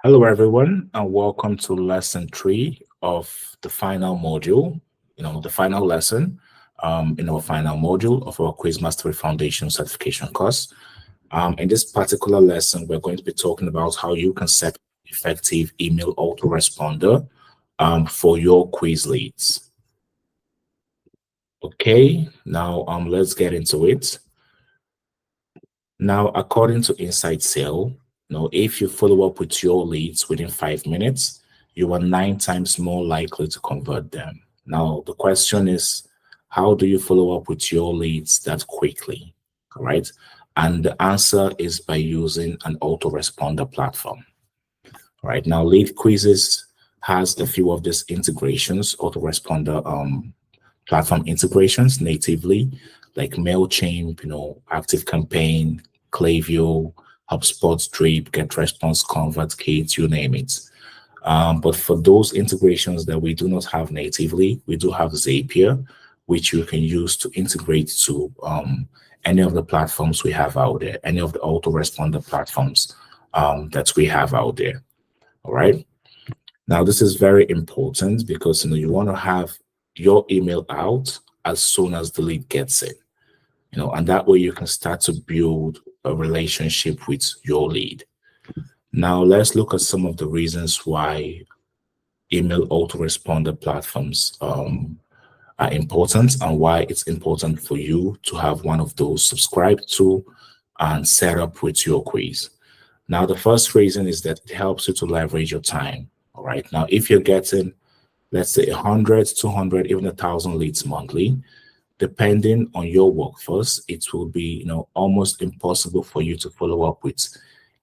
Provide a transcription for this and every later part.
Hello, everyone, and welcome to lesson 3 of the final module, the final lesson in our final module of our Quiz Mastery Foundation certification course. In this particular lesson, we're going to be talking about how you can set effective email autoresponder for your quiz leads. Okay, now let's get into it. Now, according to Insight Sale, if you follow up with your leads within 5 minutes, you are 9 times more likely to convert them. Now, the question is, how do you follow up with your leads that quickly? All right. And the answer is by using an autoresponder platform. All right. Now, LeadQuizzes has a few of these integrations, autoresponder platform integrations natively, like MailChimp, ActiveCampaign, Klaviyo, HubSpot, Drip, GetResponse, ConvertKit, you name it. But for those integrations that we do not have natively, we do have Zapier, which you can use to integrate to any of the platforms we have out there, any of the autoresponder platforms that we have out there. All right. Now, this is very important because you want to have your email out as soon as the lead gets it, and that way you can start to build a relationship with your lead. Now, let's look at some of the reasons why email autoresponder platforms are important and why it's important for you to have one of those subscribed to and set up with your quiz. Now, the first reason is that it helps you to leverage your time. All right. Now, if you're getting, let's say 100, 200, even 1,000 leads monthly, depending on your workforce, it will be, almost impossible for you to follow up with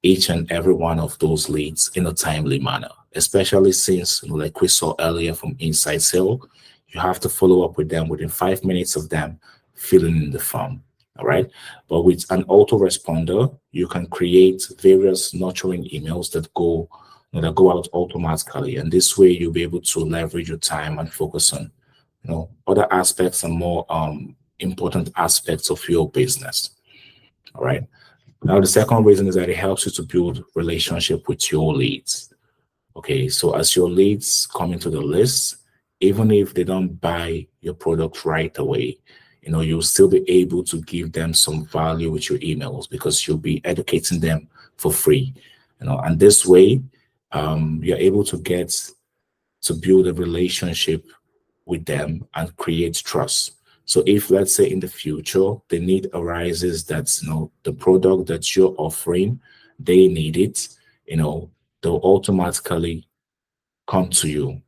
each and every one of those leads in a timely manner, especially since, like we saw earlier from Insight Sale, you have to follow up with them within 5 minutes of them filling in the form. All right. But with an autoresponder, you can create various nurturing emails that go out automatically. And this way you'll be able to leverage your time and focus on, other aspects and more important aspects of your business. All right. Now, the second reason is that it helps you to build relationship with your leads. Okay. So as your leads come into the list, even if they don't buy your product right away, you'll still be able to give them some value with your emails because you'll be educating them for free, and this way you're able to get to build a relationship with them and create trust. So if, let's say, in the future, the need arises that, the product that you're offering, they need it, they'll automatically come to you.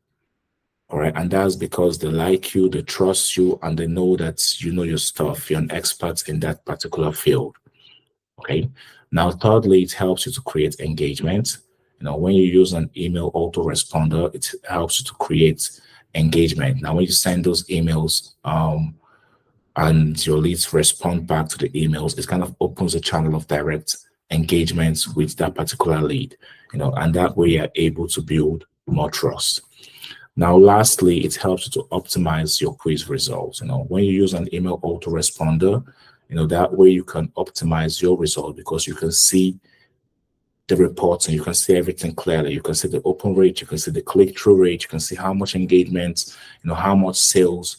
All right. And that's because they like you, they trust you, and they know that you know your stuff. You're an expert in that particular field. Okay. Now, thirdly, it helps you to create engagement. When you use an email autoresponder, it helps you to create engagement. Now, when you send those emails and your leads respond back to the emails, it kind of opens a channel of direct engagement with that particular lead, and that way you're able to build more trust. Now, lastly, it helps you to optimize your quiz results. When you use an email autoresponder, that way you can optimize your result because you can see the reports and you can see everything clearly. You can see the open rate, you can see the click-through rate, you can see how much engagement, how much sales,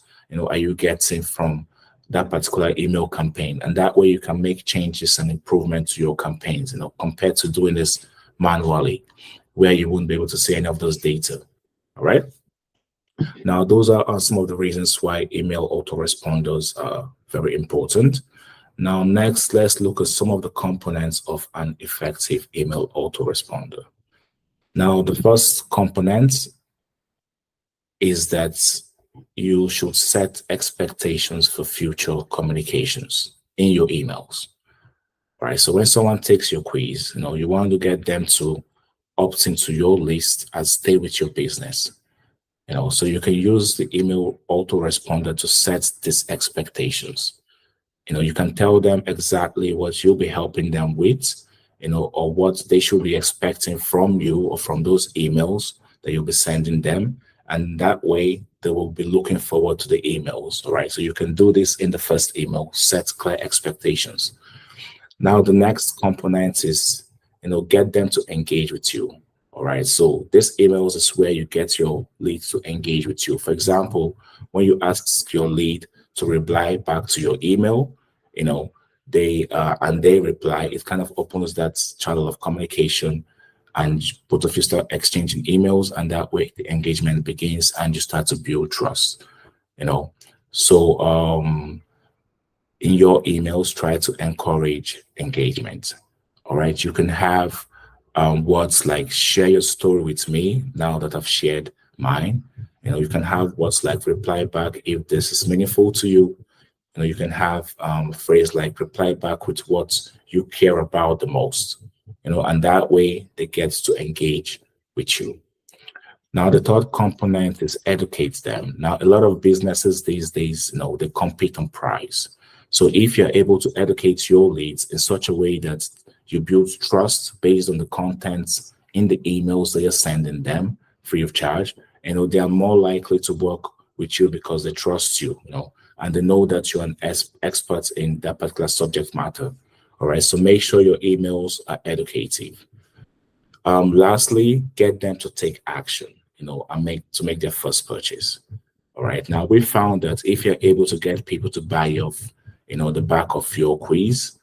are you getting from that particular email campaign. And that way you can make changes and improvements to your campaigns, compared to doing this manually, where you wouldn't be able to see any of those data. All right. Now, those are some of the reasons why email autoresponders are very important. Now, next, let's look at some of the components of an effective email autoresponder. Now, the first component is that you should set expectations for future communications in your emails. All right. So when someone takes your quiz, you want to get them to opt into your list and stay with your business. So you can use the email autoresponder to set these expectations. You can tell them exactly what you'll be helping them with, or what they should be expecting from you or from those emails that you'll be sending them. And that way they will be looking forward to the emails. All right. So you can do this in the first email, set clear expectations. Now, the next component is, get them to engage with you. All right, so this emails is where you get your leads to engage with you. For example, when you ask your lead to reply back to your email, they reply, it kind of opens that channel of communication, and both of you start exchanging emails, and that way the engagement begins and you start to build trust. So in your emails, try to encourage engagement. All right, you can have words like share your story with me now that I've shared mine. You can have words like reply back if this is meaningful to you. You can have a phrase like reply back with what you care about the most. And that way they get to engage with you. Now, the third component is educate them. Now, a lot of businesses these days, they compete on price. So if you're able to educate your leads in such a way that you build trust based on the contents in the emails that you're sending them free of charge, they are more likely to work with you because they trust you, and they know that you're an expert in that particular subject matter. All right, so make sure your emails are educative. Lastly, get them to take action, and make their first purchase. All right. Now we found that if you're able to get people to buy off, the back of your quiz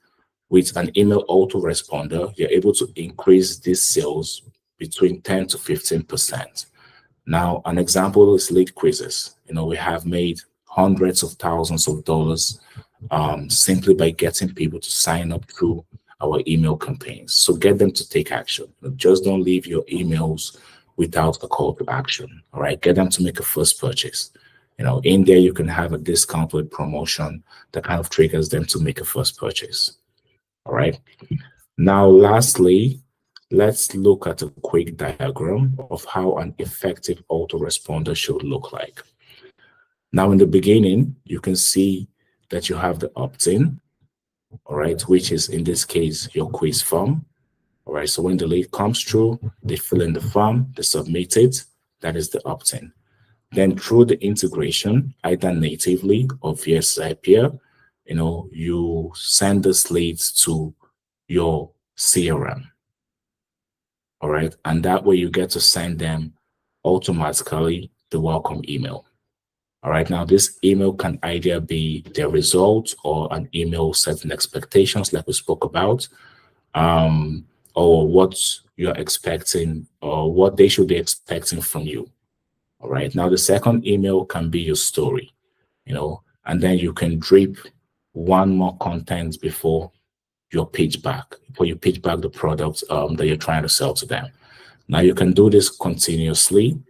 with an email autoresponder, you're able to increase these sales between 10 to 15%. Now, an example is LeadQuizzes. We have made hundreds of thousands of dollars simply by getting people to sign up through our email campaigns. So get them to take action. Just don't leave your emails without a call to action. All right, get them to make a first purchase. In there you can have a discounted promotion that kind of triggers them to make a first purchase. All right. Now, lastly, let's look at a quick diagram of how an effective autoresponder should look like. Now, in the beginning, you can see that you have the opt-in, all right, which is in this case your quiz form. All right, so when the lead comes through, they fill in the form, they submit it. That is the opt-in. Then through the integration, either natively or via Zapier, you send this leads to your CRM. All right, and that way you get to send them automatically the welcome email. All right, now this email can either be their result or an email setting expectations like we spoke about, or what you're expecting or what they should be expecting from you. All right, now the second email can be your story, and then you can drip one more content before you pitch back the product that you're trying to sell to them. Now you can do this continuously.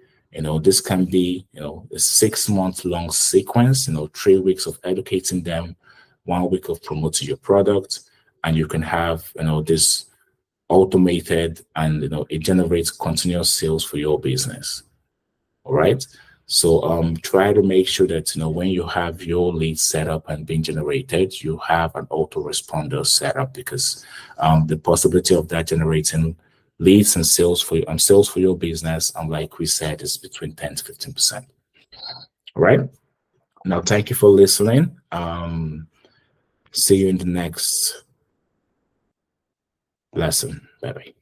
This can be, a 6-month long sequence, 3 weeks of educating them, 1 week of promoting your product, and you can have, this automated and, it generates continuous sales for your business. All right. So try to make sure that, when you have your leads set up and being generated, you have an autoresponder set up, because the possibility of that generating leads and sales for your business, and like we said, is between 10 to 15%. All right. Now, thank you for listening. See you in the next lesson. Bye-bye.